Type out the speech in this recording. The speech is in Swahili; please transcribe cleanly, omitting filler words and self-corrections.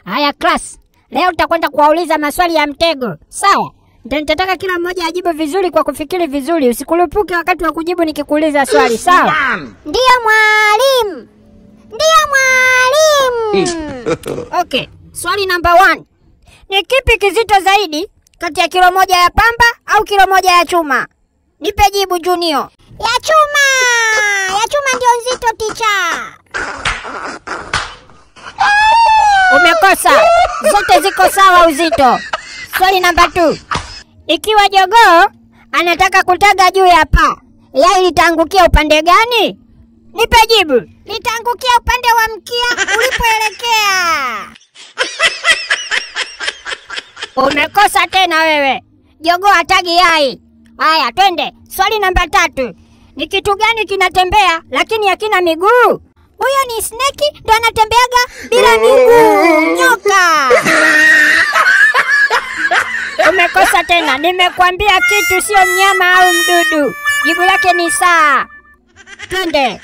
Haya class, leo tutakwenda kuwauliza maswali ya mtego. Sawa? Nitataka kila mmoja ajibu vizuri kwa kufikiri vizuri. Usikurupuke wakati wa kujibu nikikuuliza swali, sawa? Ndiyo mwalimu. Ndiyo mwalimu. Okay, swali number 1. Ni kipi kizito zaidi kati ya kilo moja ya pamba au kilo moja ya chuma? Nipe jibu Junior. Ya chuma. Ya chuma ndio nzito ticha. Umekosa. Zote ziko sawa uzito. Swali number 2. Ikiwa jogoo anataka kutaga juu ya paa, yai litaangukia upande gani? Nipe jibu. Litaangukia upande wa mkia ulipoelekea. Umekosa tena wewe. Jogoo hatagi yai. Haya, twende. Swali namba 3. Ni kitu gani kinatembea lakini hakina miguu? Huyo ni snake, ndo anatembeaga bila miguu. Nyoka. Umekosa tena. Nimekwambia kitu sio mnyama au mdudu. Jibu lake ni saa. Twende.